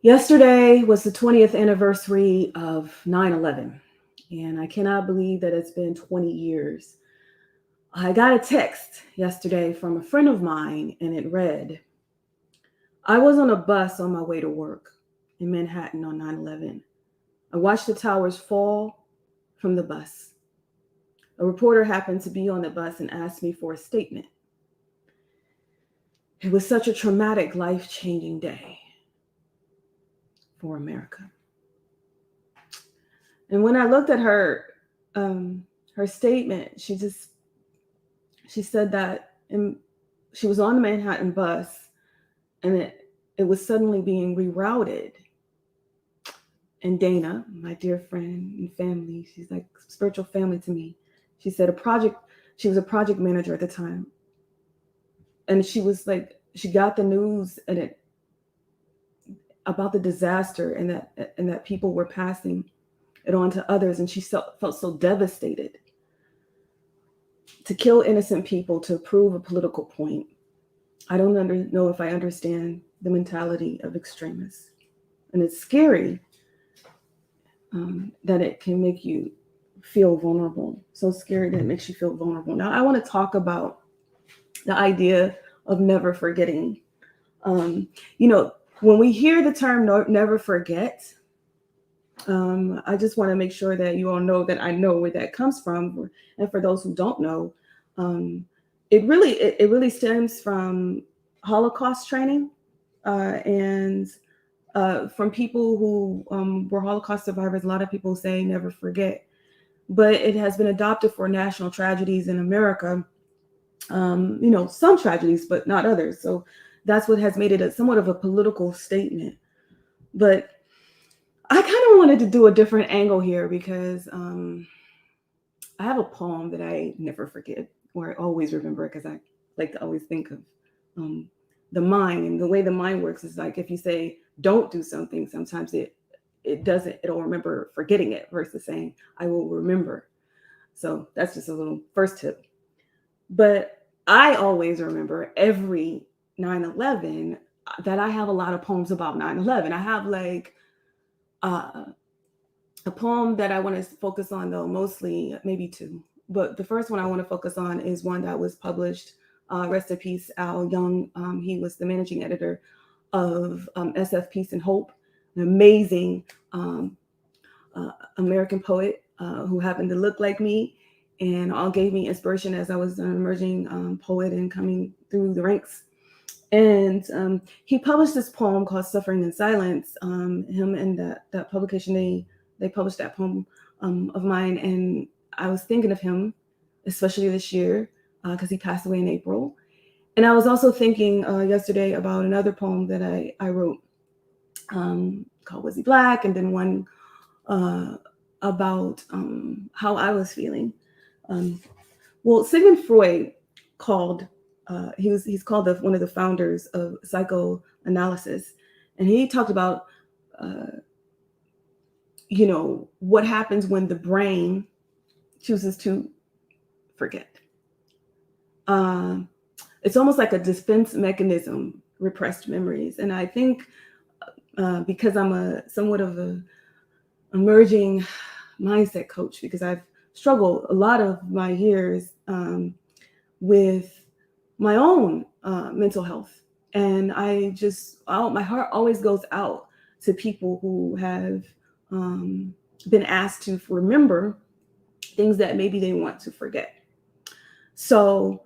Yesterday was the 20th anniversary of 9/11, and I cannot believe that it's been 20 years. I got a text yesterday from a friend of mine, and it read, I was on a bus on my way to work in Manhattan on 9/11. I watched the towers fall from the bus. A reporter happened to be on the bus and asked me for a statement. It was such a traumatic, life changing day for America. And when I looked at her statement, she said that she was on the Manhattan bus, and it was suddenly being rerouted. And Dana, my dear friend and family, she's like spiritual family to me. She said she was a project manager at the time, and she got the news about the disaster, and that people were passing it on to others, and she felt so devastated. To kill innocent people to prove a political point. I don't know if I understand the mentality of extremists. And it's scary that it can make you feel vulnerable. So scary that it makes you feel vulnerable. Now, I want to talk about the idea of never forgetting. When we hear the term never forget, I just want to make sure that you all know that I know where that comes from. And for those who don't know, it really stems from Holocaust training and from people who were Holocaust survivors. A lot of people say never forget, but it has been adopted for national tragedies in America. Some tragedies, but not others. So that's what has made it somewhat of a political statement. But I kind of wanted to do a different angle here because I have a poem that I never forget, or I always remember, because I like to always think of the mind. And the way the mind works is like if you say don't do something, sometimes it'll remember forgetting it versus saying I will remember. So that's just a little first tip. But I always remember every 9/11 that I have a lot of poems about 9/11. I have like a poem that I want to focus on, though, mostly maybe two. But the first one I want to focus on is one that was published. Rest in peace, Al Young. He was the managing editor of SF Peace and Hope, an amazing American poet who happened to look like me, and all gave me inspiration as I was an emerging poet and coming through the ranks. And he published this poem called "Suffering in Silence." Him and that publication, they published that poem of mine, and I was thinking of him, especially this year, because he passed away in April. And I was also thinking yesterday about another poem that I wrote called "Was He Black?" and then one about how I was feeling. Well, Sigmund Freud called he's called one of the founders of psychoanalysis, and he talked about what happens when the brain chooses to forget. It's almost like a defense mechanism, repressed memories. And I think because I'm somewhat of a emerging mindset coach, because I've struggled a lot of my years with my own mental health. And my heart always goes out to people who have been asked to remember things that maybe they want to forget. So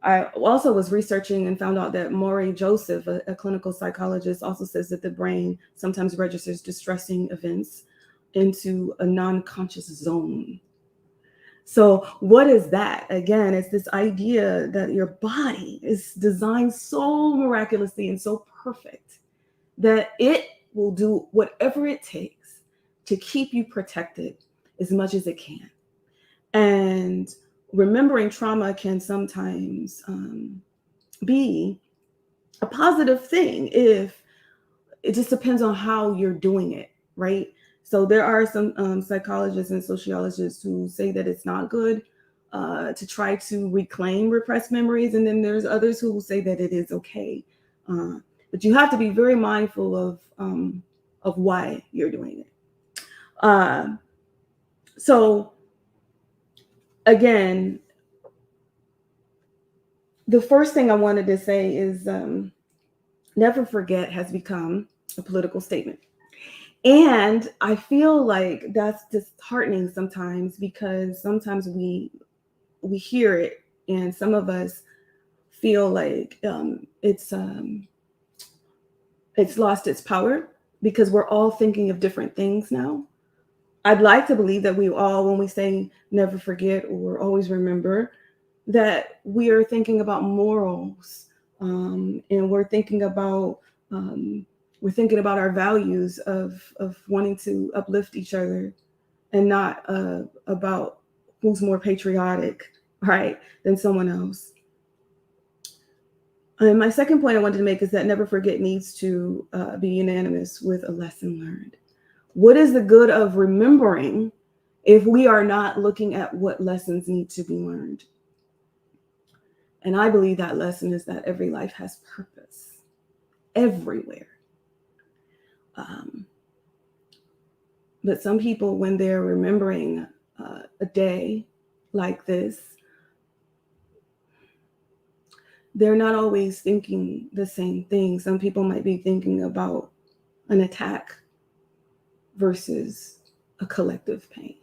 I also was researching and found out that Maury Joseph, a clinical psychologist, also says that the brain sometimes registers distressing events into a non-conscious zone. So what is that? Again, it's this idea that your body is designed so miraculously and so perfect that it will do whatever it takes to keep you protected as much as it can. And remembering trauma can sometimes be a positive thing if it just depends on how you're doing it, right? So there are some psychologists and sociologists who say that it's not good to try to reclaim repressed memories. And then there's others who will say that it is okay. But you have to be very mindful of of why you're doing it. So again, the first thing I wanted to say is never forget has become a political statement. And I feel like that's disheartening sometimes, because sometimes we hear it, and some of us feel like it's lost its power because we're all thinking of different things now. I'd like to believe that we all, when we say never forget or always remember, that we are thinking about morals, and um, we're thinking about our values of wanting to uplift each other, and not about who's more patriotic, right, than someone else. And my second point I wanted to make is that never forget needs to be unanimous with a lesson learned. What is the good of remembering if we are not looking at what lessons need to be learned? And I believe that lesson is that every life has purpose everywhere. Um, but some people, when they're remembering a day like this, they're not always thinking the same thing. Some people might be thinking about an attack versus a collective pain,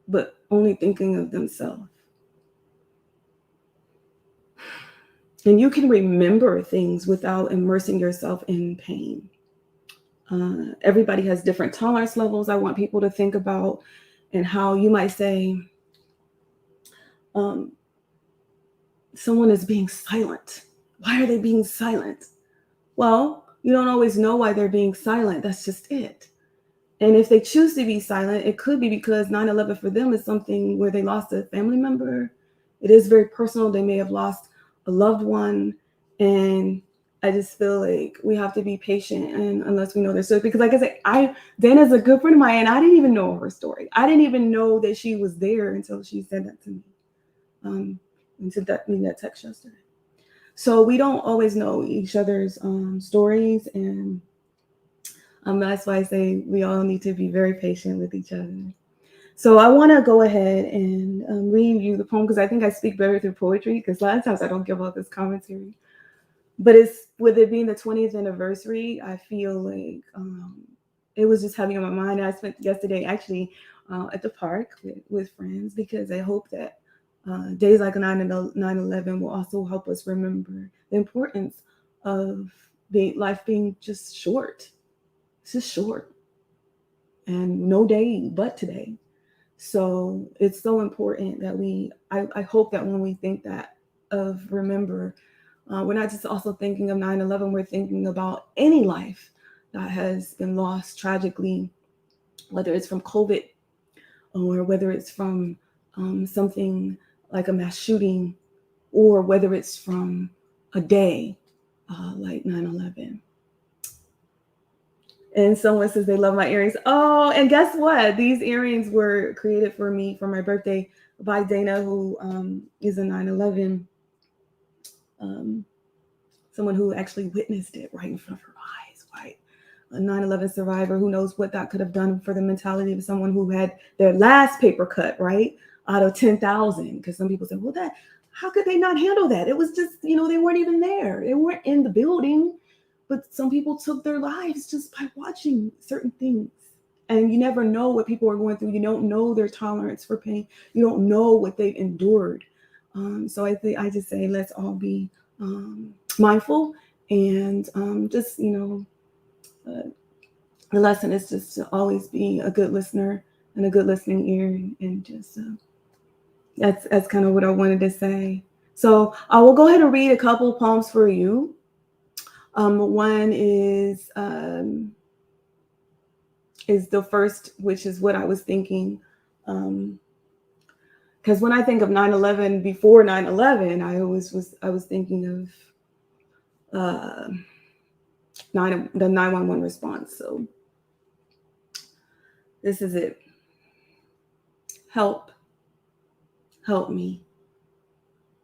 but only thinking of themselves. And you can remember things without immersing yourself in pain. Everybody has different tolerance levels. I want people to think about, and how you might say, um, someone is being silent. Why are they being silent? Well, you don't always know why they're being silent. That's just it. And if they choose to be silent, it could be because 9/11 for them is something where they lost a family member. It is very personal. They may have lost a loved one. And I just feel like we have to be patient, and unless we know their story. Because like I said, Dana's a good friend of mine, and I didn't even know her story. I didn't even know that she was there until she said that to me. And sent me that text yesterday. So we don't always know each other's stories, and that's why I say we all need to be very patient with each other. So I want to go ahead and read you the poem, because I think I speak better through poetry, because a lot of times I don't give all this commentary. But it's, with it being the 20th anniversary, I feel like it was just heavy on my mind. I spent yesterday actually at the park with friends, because I hope that days like 9/11 will also help us remember the importance of life being just short. It's just short, and no day but today. So it's so important that I hope that when we think that of remember, we're not just also thinking of 9/11, we're thinking about any life that has been lost tragically, whether it's from COVID, or whether it's from something like a mass shooting, or whether it's from a day like 9/11. And someone says they love my earrings. Oh, and guess what? These earrings were created for me for my birthday by Dana, who is a 9/11, um, someone who actually witnessed it right in front of her eyes, right? A 9/11 survivor who knows what that could have done for the mentality of someone who had their last paper cut, right? Out of 10,000. Because some people say, well, how could they not handle that? It was just, they weren't even there. They weren't in the building. But some people took their lives just by watching certain things. And you never know what people are going through. You don't know their tolerance for pain. You don't know what they've endured. So I just say, let's all be mindful, and just, the lesson is just to always be a good listener and a good listening ear, and just that's kind of what I wanted to say. So I will go ahead and read a couple of poems for you. One is the first, which is what I was thinking. Because when I think of 9/11, before 9/11, I was thinking of the 911 response. So this is it. Help me.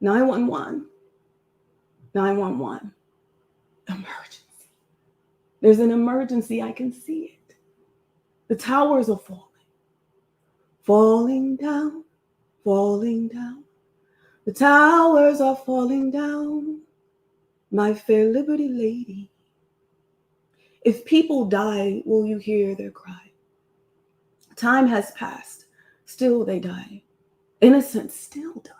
911. 911. Emergency. There's an emergency. I can see it. The towers are falling down, falling down. The towers are falling down, my fair Liberty Lady. If people die, will you hear their cry? Time has passed, still they die. Innocents still die.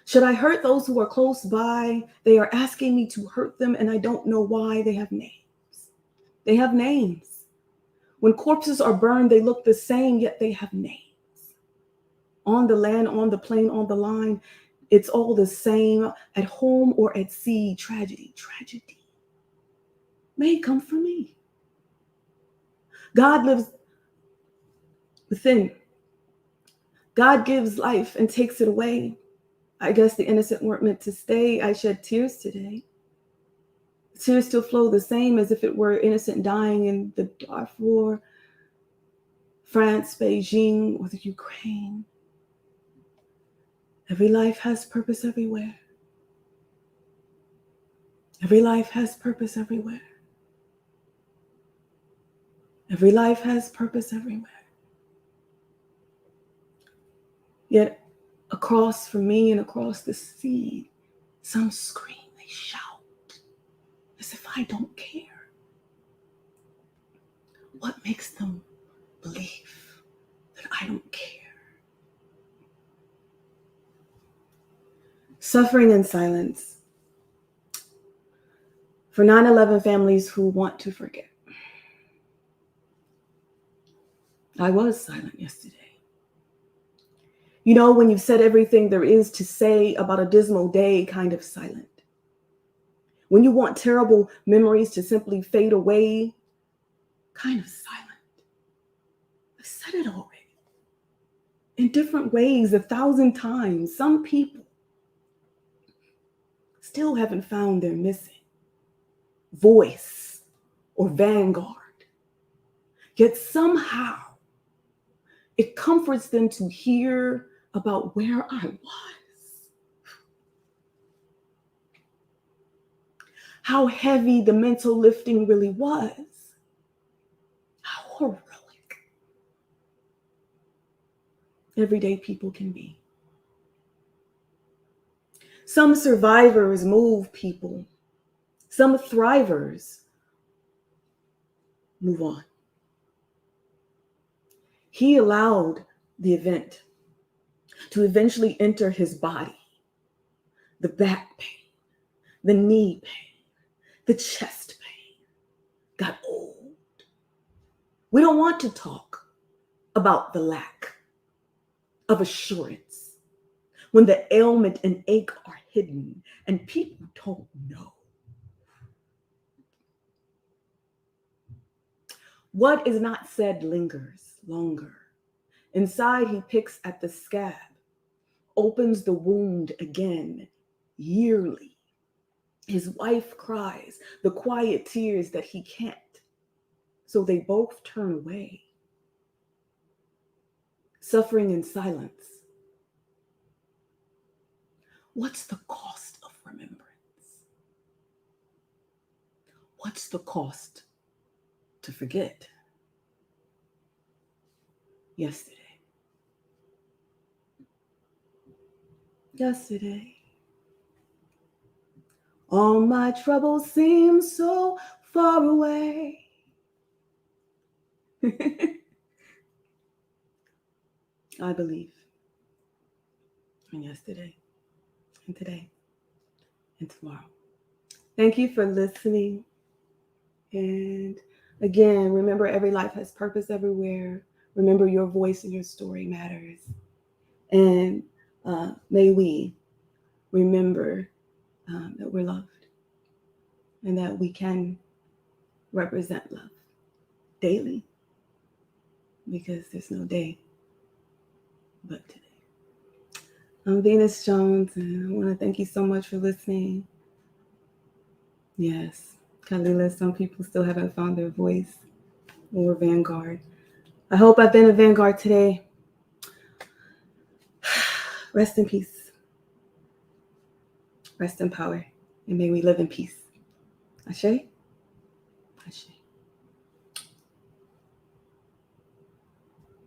Should I hurt those who are close by? They are asking me to hurt them, and I don't know why. They have names. They have names. When corpses are burned, they look the same, yet they have names. On the land, on the plain, on the line, it's all the same. At home or at sea, tragedy, tragedy may come for me. God lives within. God gives life and takes it away. I guess the innocent weren't meant to stay. I shed tears today. Tears still flow the same as if it were innocent dying in the Darfur, France, Beijing, or the Ukraine. Every life has purpose everywhere. Every life has purpose everywhere. Every life has purpose everywhere. Yet across from me and across the sea, some scream, they shout, as if I don't care. What makes them believe that I don't care? Suffering in silence. For 9/11 families who want to forget. I was silent yesterday. You know, when you've said everything there is to say about a dismal day, kind of silent. When you want terrible memories to simply fade away, kind of silent. I've said it already. In different ways, 1,000 times. Some people still haven't found their missing voice or vanguard. Yet somehow it comforts them to hear about where I was. How heavy the mental lifting really was. How heroic everyday people can be. Some survivors move people. Some thrivers move on. He allowed the event to eventually enter his body. The back pain, the knee pain, the chest pain got old. We don't want to talk about the lack of assurance when the ailment and ache are hidden and people don't know. What is not said lingers longer. Inside, he picks at the scab, opens the wound again, yearly. His wife cries the quiet tears that he can't, so they both turn away. Suffering in silence. What's the cost of remembrance? What's the cost to forget? Yesterday. All my troubles seem so far away. I believe in yesterday and today and tomorrow. Thank you for listening. And again, remember, every life has purpose everywhere. Remember, your voice and your story matters. And may we remember that we're loved and that we can represent love daily, because there's no day but today. I'm Venus Jones, and I want to thank you so much for listening. Yes, Kalila, some people still haven't found their voice or vanguard. I hope I've been a vanguard today. Rest in peace. Rest in power. And may we live in peace. Ashe? Ashe.